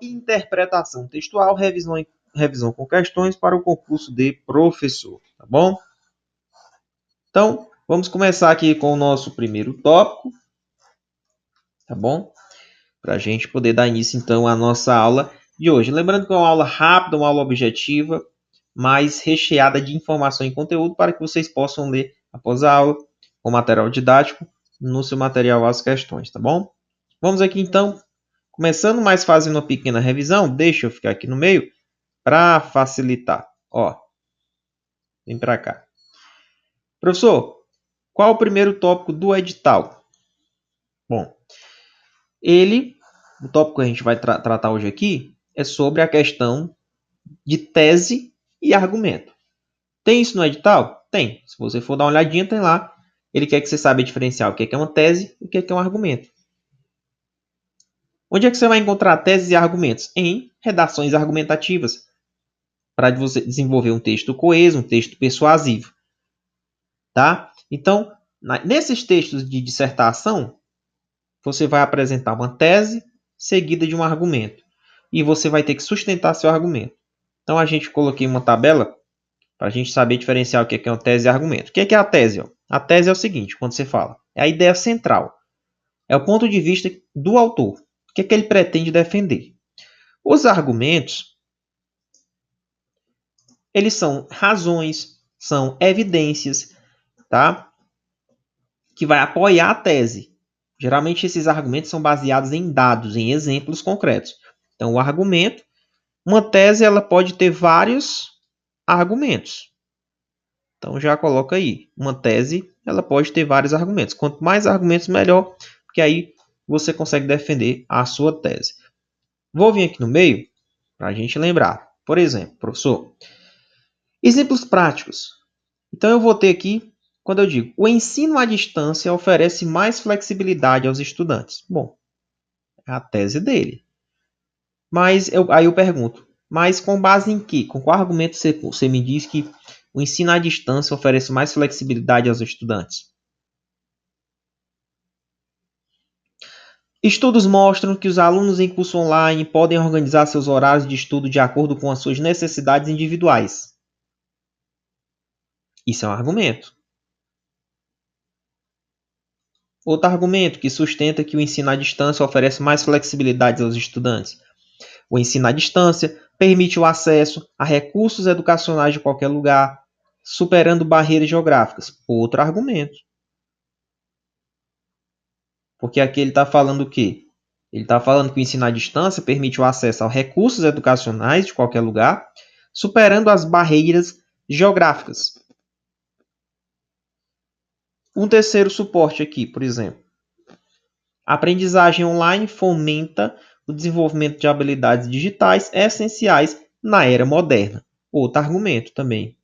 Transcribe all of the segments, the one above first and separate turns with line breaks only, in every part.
interpretação textual, revisão com questões para o concurso de professor, tá bom? Então, vamos começar aqui com o nosso primeiro tópico, tá bom? Para a gente poder dar início, então, à nossa aula de hoje. Lembrando que é uma aula rápida, uma aula objetiva, mas recheada de informação e conteúdo para que vocês possam ler após a aula com material didático no seu material as questões, tá bom? Vamos aqui, então, começando, mas fazendo uma pequena revisão. Deixa eu ficar aqui no meio para facilitar. Ó, vem para cá. Professor, qual o primeiro tópico do edital? Bom, o tópico que a gente vai tratar hoje aqui é sobre a questão de tese e argumento. Tem isso no edital? Tem. Se você for dar uma olhadinha, tem lá. Ele quer que você saiba diferenciar o que é uma tese e o que é um argumento. Onde é que você vai encontrar teses e argumentos? Em redações argumentativas, para você desenvolver um texto coeso, um texto persuasivo. Tá? Então, nesses textos de dissertação, você vai apresentar uma tese seguida de um argumento. E você vai ter que sustentar seu argumento. Então, a gente coloquei uma tabela para a gente saber diferenciar o que é uma tese e argumento. O que é a tese? A tese é o seguinte, quando você fala, é a ideia central. É o ponto de vista do autor. O que é que ele pretende defender? Os argumentos, eles são razões, são evidências, tá? Que vai apoiar a tese. Geralmente esses argumentos são baseados em dados, em exemplos concretos. Então, o argumento, uma tese, ela pode ter vários argumentos. Então, já coloca aí. Uma tese, ela pode ter vários argumentos. Quanto mais argumentos, melhor, porque aí você consegue defender a sua tese. Vou vir aqui no meio para a gente lembrar. Por exemplo, professor, exemplos práticos. Então, eu vou ter aqui, quando eu digo, o ensino à distância oferece mais flexibilidade aos estudantes. Bom, é a tese dele. Mas aí eu pergunto, mas com base em quê? Com qual argumento você me diz que o ensino à distância oferece mais flexibilidade aos estudantes? Estudos mostram que os alunos em curso online podem organizar seus horários de estudo de acordo com as suas necessidades individuais. Isso é um argumento. Outro argumento que sustenta que o ensino à distância oferece mais flexibilidade aos estudantes. O ensino à distância permite o acesso a recursos educacionais de qualquer lugar, superando barreiras geográficas. Outro argumento. Porque aqui ele está falando o quê? Ele está falando que o ensino à distância permite o acesso a recursos educacionais de qualquer lugar, superando as barreiras geográficas. Um terceiro suporte aqui, por exemplo. A aprendizagem online fomenta o desenvolvimento de habilidades digitais essenciais na era moderna. Outro argumento também.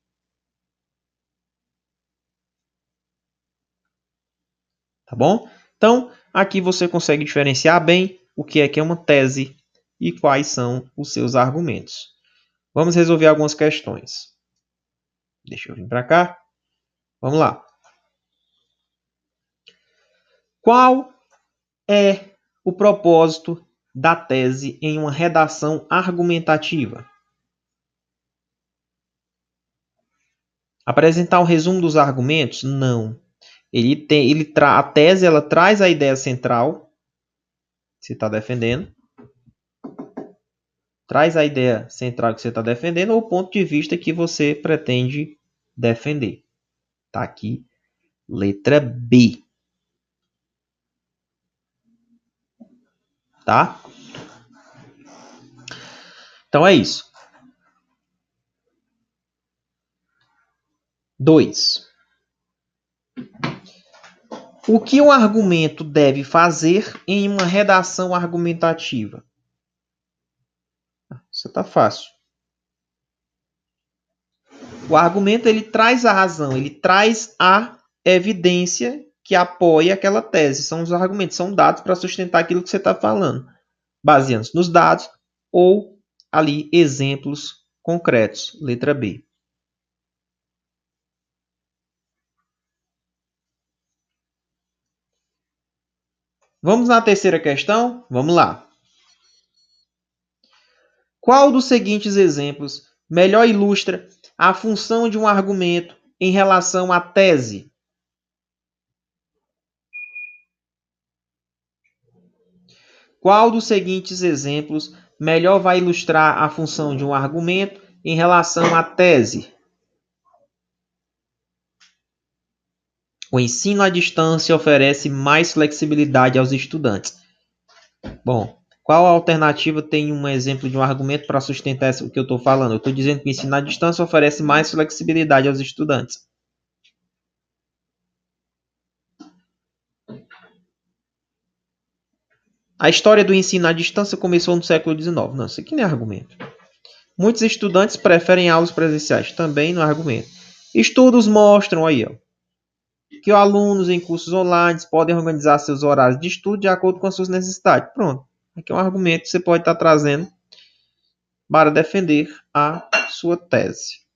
Tá bom? Então, aqui você consegue diferenciar bem o que é uma tese e quais são os seus argumentos. Vamos resolver algumas questões. Deixa eu vir para cá. Vamos lá. Qual é o propósito da tese em uma redação argumentativa? Apresentar um resumo dos argumentos? Não. A tese ela traz a ideia central que você está defendendo. Traz a ideia central que você está defendendo ou o ponto de vista que você pretende defender. Está aqui, letra B. Tá? Então é isso. 2. O que um argumento deve fazer em uma redação argumentativa? Isso está fácil. O argumento ele traz a razão, ele traz a evidência que apoia aquela tese. São os argumentos, são dados para sustentar aquilo que você está falando, baseando-se nos dados ou ali exemplos concretos. Letra B. Vamos na terceira questão? Vamos lá. Qual dos seguintes exemplos melhor ilustra a função de um argumento em relação à tese? Qual dos seguintes exemplos melhor vai ilustrar a função de um argumento em relação à tese? O ensino à distância oferece mais flexibilidade aos estudantes. Bom, qual alternativa tem um exemplo de um argumento para sustentar o que eu estou falando? Eu estou dizendo que o ensino à distância oferece mais flexibilidade aos estudantes. A história do ensino à distância começou no século XIX. Não, isso aqui não é argumento. Muitos estudantes preferem aulas presenciais. Também não é argumento. Estudos mostram aí, ó, que alunos em cursos online podem organizar seus horários de estudo de acordo com as suas necessidades. Pronto. Aqui é um argumento que você pode estar trazendo para defender a sua tese.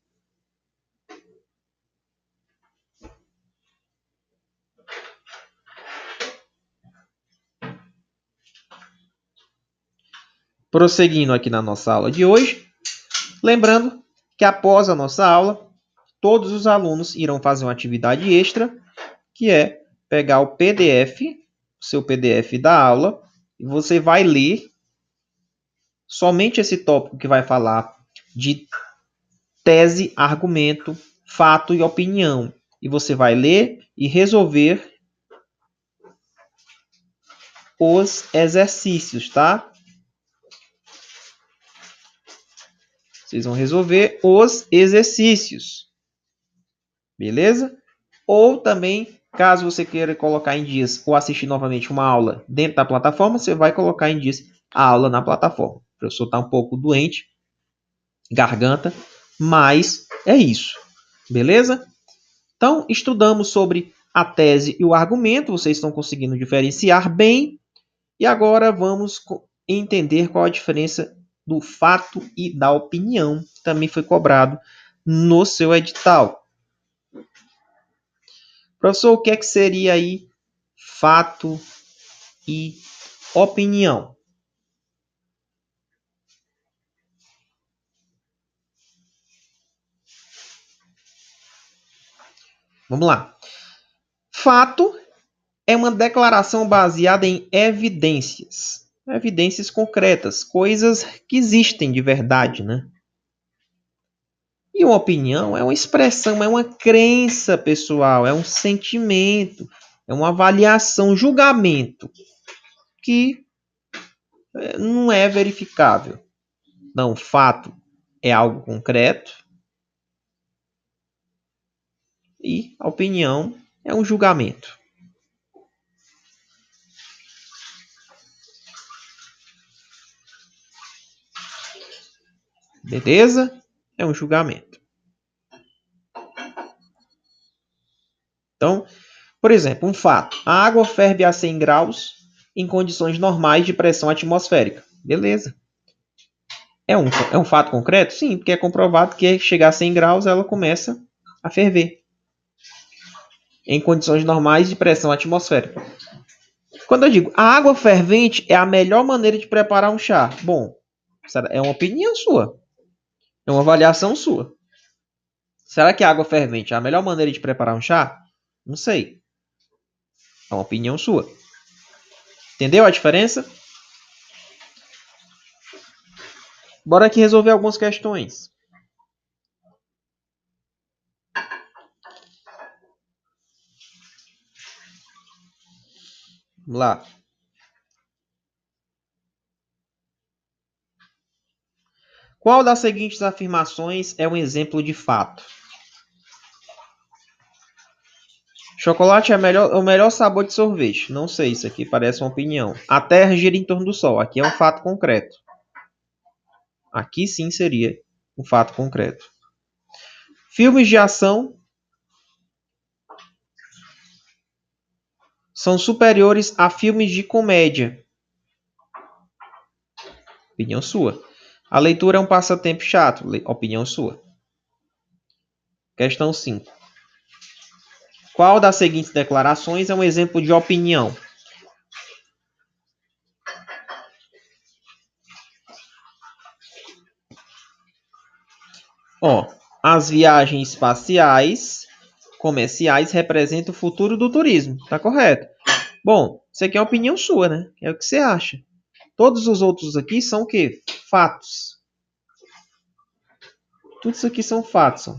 Prosseguindo aqui na nossa aula de hoje, lembrando que após a nossa aula, todos os alunos irão fazer uma atividade extra, que é pegar o PDF, o seu PDF da aula, e você vai ler somente esse tópico que vai falar de tese, argumento, fato e opinião. E você vai ler e resolver os exercícios, tá? Vocês vão resolver os exercícios. Beleza? Ou também, caso você queira colocar em dias ou assistir novamente uma aula dentro da plataforma, você vai colocar em dias a aula na plataforma. O professor está um pouco doente, garganta, mas é isso. Beleza? Então, estudamos sobre a tese e o argumento. Vocês estão conseguindo diferenciar bem. E agora vamos entender qual a diferença do fato e da opinião, que também foi cobrado no seu edital. Professor, o que é que seria aí fato e opinião? Vamos lá. Fato é uma declaração baseada em evidências. Evidências concretas, coisas que existem de verdade, né? E uma opinião é uma expressão, é uma crença pessoal, é um sentimento, é uma avaliação, um julgamento que não é verificável. Não, fato é algo concreto e a opinião é um julgamento. Beleza? É um julgamento. Então, por exemplo, um fato. A água ferve a 100 graus em condições normais de pressão atmosférica. Beleza. É um fato concreto? Sim, porque é comprovado que chegar a 100 graus ela começa a ferver. Em condições normais de pressão atmosférica. Quando eu digo a água fervente é a melhor maneira de preparar um chá. Bom, é uma opinião sua. É uma avaliação sua. Será que a água fervente é a melhor maneira de preparar um chá? Não sei. É uma opinião sua. Entendeu a diferença? Bora aqui resolver algumas questões. Vamos lá. Qual das seguintes afirmações é um exemplo de fato? Chocolate é o melhor sabor de sorvete. Não sei, isso aqui parece uma opinião. A Terra gira em torno do Sol. Aqui é um fato concreto. Aqui sim seria um fato concreto. Filmes de ação são superiores a filmes de comédia. Opinião sua. A leitura é um passatempo chato. Opinião sua. Questão 5. Qual das seguintes declarações é um exemplo de opinião? Ó, as viagens espaciais comerciais representam o futuro do turismo. Tá correto. Bom, isso aqui é uma opinião sua, né? É o que você acha. Todos os outros aqui são o quê? Fatos. Tudo isso aqui são fatos. Ó.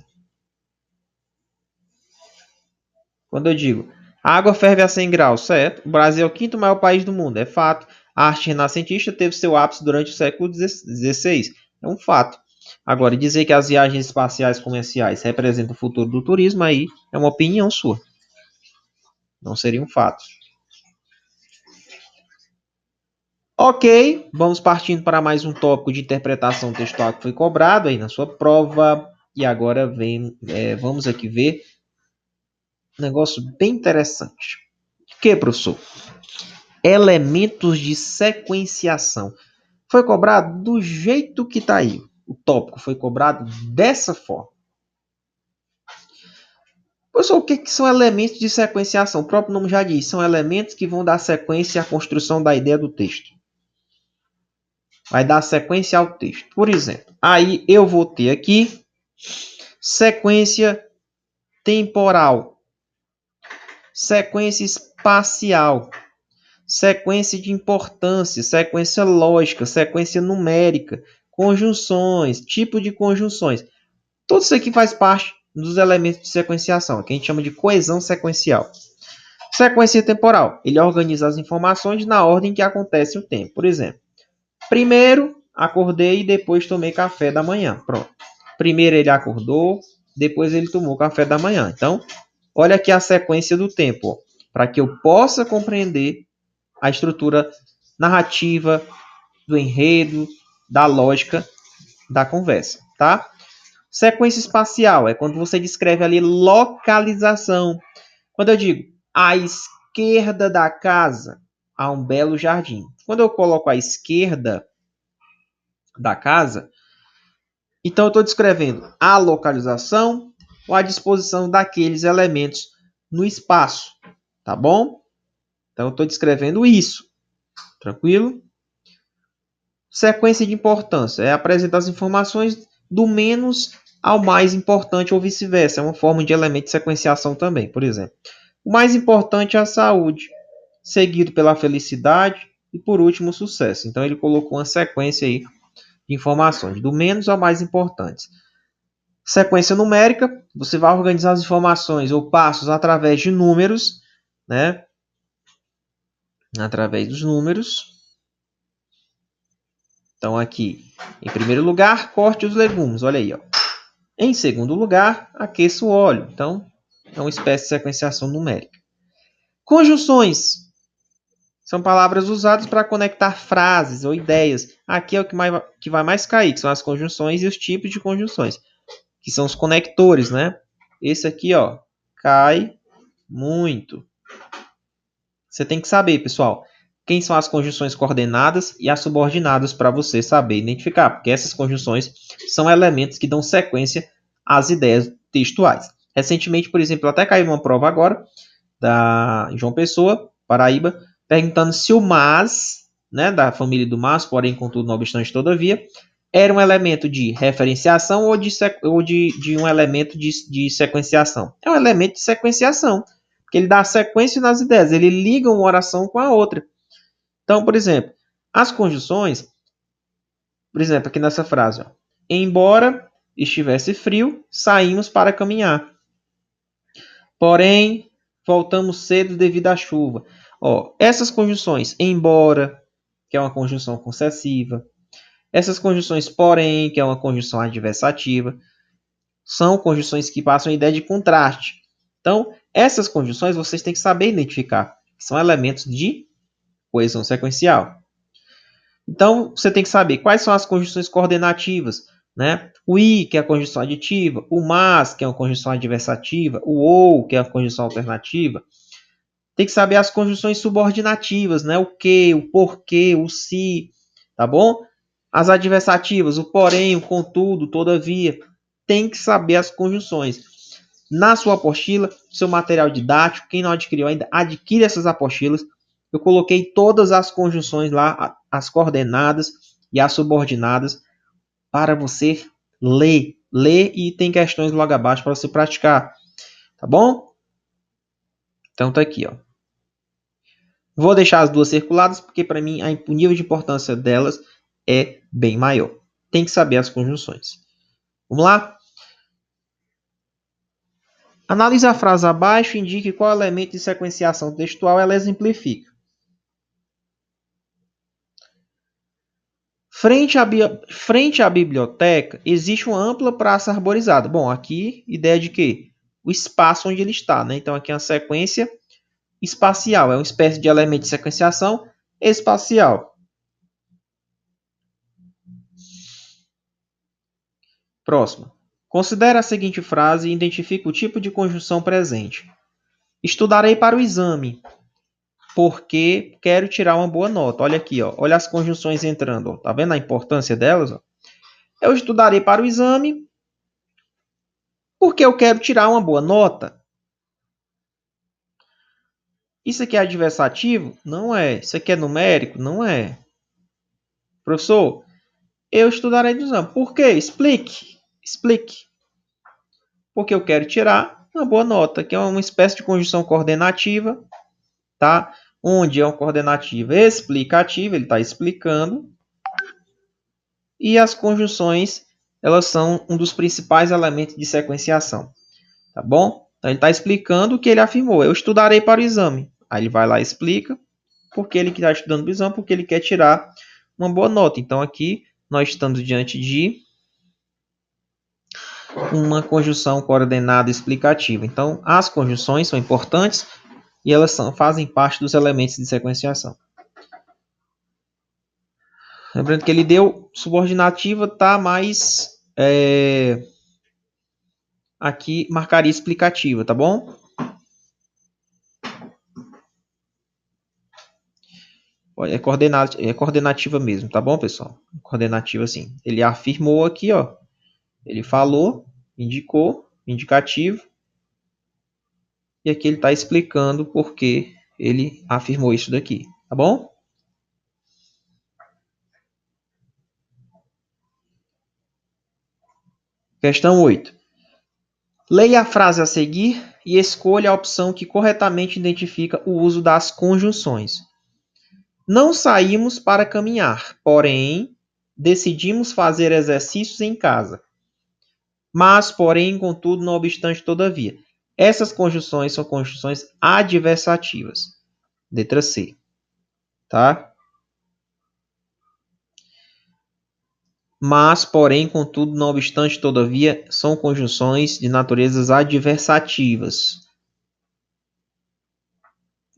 Quando eu digo a água ferve a 100 graus, certo? O Brasil é o quinto maior país do mundo, é fato. A arte renascentista teve seu ápice durante o século XVI, é um fato. Agora, dizer que as viagens espaciais comerciais representam o futuro do turismo, aí é uma opinião sua. Não seria um fato. Ok, vamos partindo para mais um tópico de interpretação textual que foi cobrado aí na sua prova. E agora vamos aqui ver um negócio bem interessante. O que, professor? Elementos de sequenciação. Foi cobrado do jeito que está aí. O tópico foi cobrado dessa forma. Professor, o que são elementos de sequenciação? O próprio nome já diz, são elementos que vão dar sequência à construção da ideia do texto. Vai dar sequência ao texto. Por exemplo, aí eu vou ter aqui sequência temporal, sequência espacial, sequência de importância, sequência lógica, sequência numérica, conjunções, tipo de conjunções. Tudo isso aqui faz parte dos elementos de sequenciação, que a gente chama de coesão sequencial. Sequência temporal. Ele organiza as informações na ordem que acontece o tempo. Por exemplo, primeiro acordei e depois tomei café da manhã. Pronto. Primeiro ele acordou, depois ele tomou café da manhã. Então, olha aqui a sequência do tempo, para que eu possa compreender a estrutura narrativa do enredo, da lógica da conversa, tá? Sequência espacial é quando você descreve ali localização. Quando eu digo à esquerda da casa há um belo jardim. Quando eu coloco à esquerda da casa, então eu estou descrevendo a localização ou a disposição daqueles elementos no espaço, tá bom? Então eu estou descrevendo isso, tranquilo? Sequência de importância é apresentar as informações do menos ao mais importante ou vice-versa. É uma forma de elemento de sequenciação também, por exemplo. O mais importante é a saúde, seguido pela felicidade e, por último, o sucesso. Então, ele colocou uma sequência aí de informações, do menos ao mais importante. Sequência numérica, você vai organizar as informações ou passos através de números, né? Através dos números. Então, aqui, em primeiro lugar, corte os legumes. Olha aí, ó. Em segundo lugar, aqueça o óleo. Então, é uma espécie de sequenciação numérica. Conjunções são palavras usadas para conectar frases ou ideias. Aqui é o que vai mais cair, que são as conjunções e os tipos de conjunções, que são os conectores, né? Esse aqui, ó, cai muito. Você tem que saber, pessoal, quem são as conjunções coordenadas e as subordinadas para você saber identificar, porque essas conjunções são elementos que dão sequência às ideias textuais. Recentemente, por exemplo, até caiu uma prova agora da João Pessoa, Paraíba, perguntando se o mas, né, da família do mas, porém, contudo, não obstante, todavia, era um elemento de referenciação ou de um elemento de sequenciação. É um elemento de sequenciação, porque ele dá sequência nas ideias, ele liga uma oração com a outra. Então, por exemplo, as conjunções, por exemplo, aqui nessa frase, ó, embora estivesse frio, saímos para caminhar. Porém, voltamos cedo devido à chuva. Ó, essas conjunções, embora, que é uma conjunção concessiva, essas conjunções, porém, que é uma conjunção adversativa, são conjunções que passam a ideia de contraste. Então, essas conjunções vocês têm que saber identificar. São elementos de coesão sequencial. Então, você tem que saber quais são as conjunções coordenativas, né? O i, que é a conjunção aditiva, o mas, que é uma conjunção adversativa, o ou, que é a conjunção alternativa. Tem que saber as conjunções subordinativas, né? O que, o porquê, o se, tá bom? As adversativas, o porém, o contudo, todavia. Tem que saber as conjunções. Na sua apostila, seu material didático, quem não adquiriu ainda, adquire essas apostilas. Eu coloquei todas as conjunções lá, as coordenadas e as subordinadas, para você ler, ler e tem questões logo abaixo para você praticar. Tá bom? Então tá aqui, ó. Vou deixar as duas circuladas porque para mim o nível de importância delas é bem maior. Tem que saber as conjunções. Vamos lá? Analise a frase abaixo e indique qual elemento de sequenciação textual ela exemplifica. Frente à biblioteca, existe uma ampla praça arborizada. Bom, aqui, ideia de quê? O espaço onde ele está, né? Então, aqui é uma sequência espacial. É uma espécie de elemento de sequenciação espacial. Próximo. Considere a seguinte frase e identifique o tipo de conjunção presente. Estudarei para o exame, porque quero tirar uma boa nota. Olha aqui, ó. Olha as conjunções entrando. Ó. Tá vendo a importância delas? Ó? Eu estudarei para o exame porque eu quero tirar uma boa nota. Isso aqui é adversativo? Não é. Isso aqui é numérico? Não é. Professor, eu estudarei no exame. Por quê? Explique. Explique. Porque eu quero tirar uma boa nota, que é uma espécie de conjunção coordenativa, tá? Onde é uma coordenativa explicativa, ele está explicando. E as conjunções, elas são um dos principais elementos de sequenciação, tá bom? Então, ele está explicando o que ele afirmou. Eu estudarei para o exame. Aí ele vai lá e explica porque ele está estudando para o exame, porque ele quer tirar uma boa nota. Então, aqui nós estamos diante de uma conjunção coordenada explicativa. Então, as conjunções são importantes e elas fazem parte dos elementos de sequenciação. Lembrando que ele deu subordinativa, tá? Mas aqui marcaria explicativa, tá bom? É coordenativa mesmo, tá bom, pessoal? Coordenativa, sim. Ele afirmou aqui, ó. Ele falou, indicou, indicativo. E aqui ele está explicando por que ele afirmou isso daqui, tá bom? Questão 8. Leia a frase a seguir e escolha a opção que corretamente identifica o uso das conjunções. Não saímos para caminhar, porém, decidimos fazer exercícios em casa. Mas, porém, contudo, não obstante, todavia. Essas conjunções são conjunções adversativas. Letra C. Tá? Mas, porém, contudo, não obstante, todavia, são conjunções de naturezas adversativas.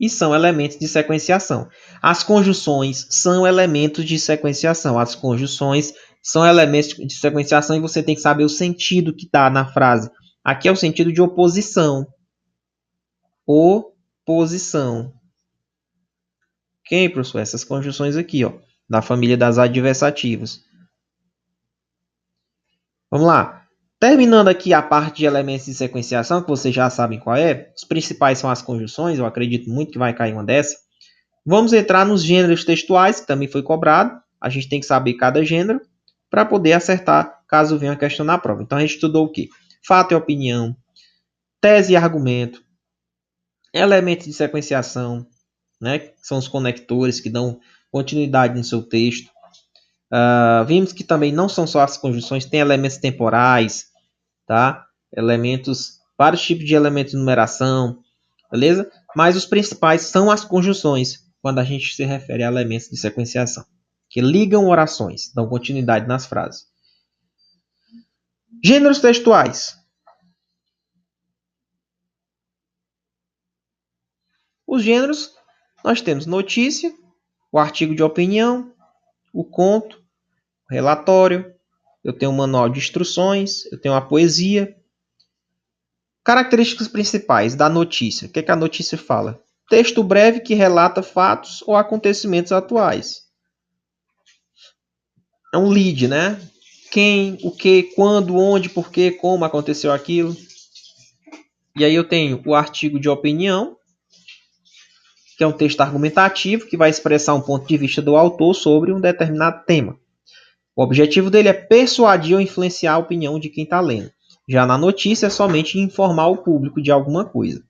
E são elementos de sequenciação. As conjunções são elementos de sequenciação. As conjunções são elementos de sequenciação e você tem que saber o sentido que está na frase. Aqui é o sentido de oposição. Oposição. Ok, professor? Essas conjunções aqui, ó, da família das adversativas. Vamos lá. Terminando aqui a parte de elementos de sequenciação, que vocês já sabem qual é. Os principais são as conjunções, eu acredito muito que vai cair uma dessa. Vamos entrar nos gêneros textuais, que também foi cobrado. A gente tem que saber cada gênero para poder acertar caso venha uma questão na prova. Então a gente estudou o quê? Fato e opinião, tese e argumento, elementos de sequenciação, né? Que são os conectores que dão continuidade no seu texto. Vimos que também não são só as conjunções, tem elementos temporais, tá? Vários tipos de elementos de numeração, beleza? Mas os principais são as conjunções, quando a gente se refere a elementos de sequenciação, que ligam orações, dão continuidade nas frases. Gêneros textuais. Os gêneros, nós temos notícia, o artigo de opinião, o conto, o relatório, eu tenho um manual de instruções, eu tenho a poesia. Características principais da notícia. O que a notícia fala? Texto breve que relata fatos ou acontecimentos atuais. É um lead, né? Quem, o que, quando, onde, por que, como aconteceu aquilo. E aí eu tenho o artigo de opinião, que é um texto argumentativo que vai expressar um ponto de vista do autor sobre um determinado tema. O objetivo dele é persuadir ou influenciar a opinião de quem está lendo. Já na notícia é somente informar o público de alguma coisa.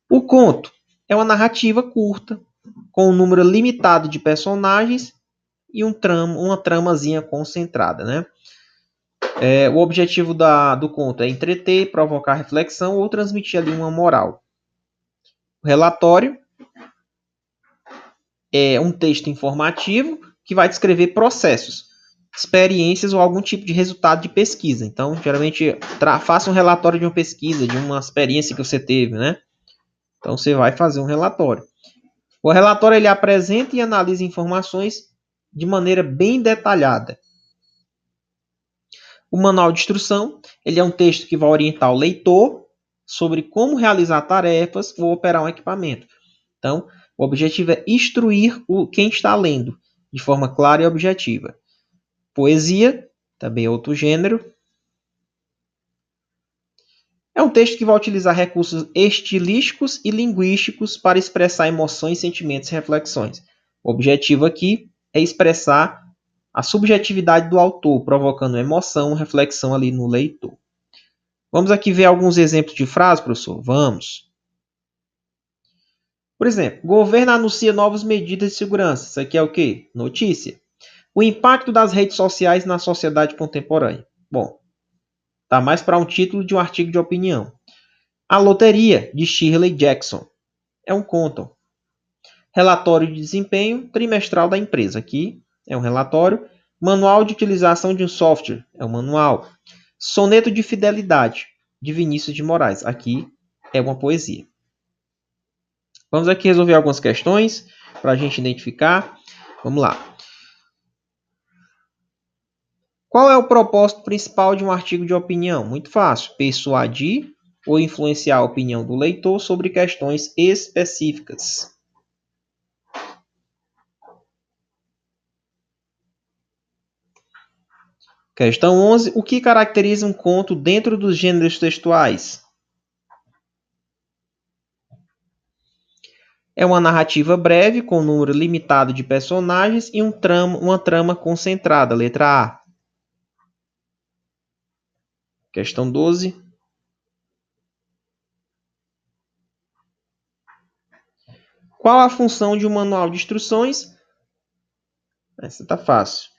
O conto é uma narrativa curta, com um número limitado de personagens e uma tramazinha concentrada, né? O objetivo do conto é entreter, provocar reflexão ou transmitir ali uma moral. O relatório é um texto informativo que vai descrever processos, experiências ou algum tipo de resultado de pesquisa. Então, geralmente, faça um relatório de uma pesquisa, de uma experiência que você teve, né? Então, você vai fazer um relatório. O relatório ele apresenta e analisa informações de maneira bem detalhada. O manual de instrução ele é um texto que vai orientar o leitor sobre como realizar tarefas ou operar um equipamento. Então, o objetivo é instruir quem está lendo de forma clara e objetiva. Poesia, também é outro gênero. É um texto que vai utilizar recursos estilísticos e linguísticos para expressar emoções, sentimentos e reflexões. O objetivo aqui é expressar a subjetividade do autor, provocando emoção, reflexão ali no leitor. Vamos aqui ver alguns exemplos de frases, professor? Vamos. Por exemplo, governo anuncia novas medidas de segurança. Isso aqui é o quê? Notícia. O impacto das redes sociais na sociedade contemporânea. Bom, tá mais para um título de um artigo de opinião. A loteria, de Shirley Jackson. É um conto. Relatório de desempenho trimestral da empresa. Aqui é um relatório. Manual de utilização de um software. É um manual. Soneto de fidelidade, de Vinícius de Moraes. Aqui é uma poesia. Vamos aqui resolver algumas questões para a gente identificar. Vamos lá. Qual é o propósito principal de um artigo de opinião? Muito fácil. Persuadir ou influenciar a opinião do leitor sobre questões específicas. Questão 11. O que caracteriza um conto dentro dos gêneros textuais? É uma narrativa breve, com um número limitado de personagens e uma trama concentrada. Letra A. Questão 12. Qual a função de um manual de instruções? Essa está fácil.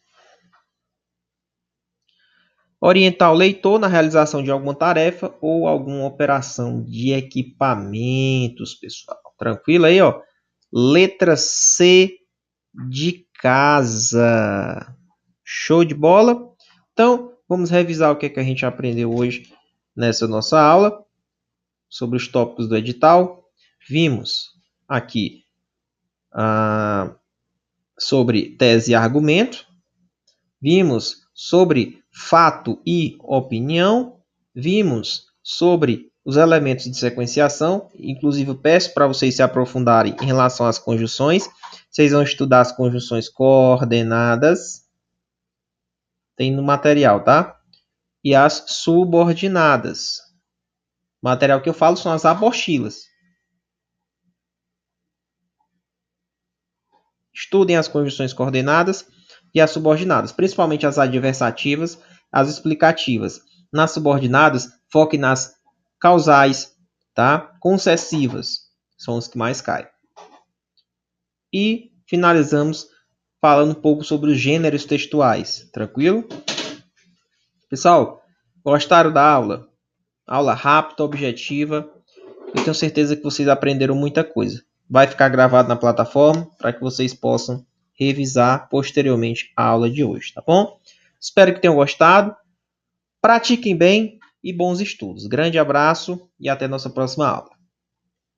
Orientar o leitor na realização de alguma tarefa ou alguma operação de equipamentos, pessoal. Tranquilo aí, ó. Letra C de casa. Show de bola? Então, vamos revisar o que a gente aprendeu hoje nessa nossa aula sobre os tópicos do edital. Vimos aqui sobre tese e argumento. Vimos sobre fato e opinião. Vimos sobre os elementos de sequenciação. Inclusive, eu peço para vocês se aprofundarem em relação às conjunções. Vocês vão estudar as conjunções coordenadas. Tem no material, tá? E as subordinadas. O material que eu falo são as apostilas. Estudem as conjunções coordenadas e as subordinadas, principalmente as adversativas, as explicativas. Nas subordinadas, foque nas causais, tá? Concessivas, são os que mais caem. E finalizamos falando um pouco sobre os gêneros textuais, tranquilo? Pessoal, gostaram da aula? Aula rápida, objetiva. Eu tenho certeza que vocês aprenderam muita coisa. Vai ficar gravado na plataforma para que vocês possam revisar posteriormente a aula de hoje, tá bom? Espero que tenham gostado. Pratiquem bem e bons estudos. Grande abraço e até nossa próxima aula.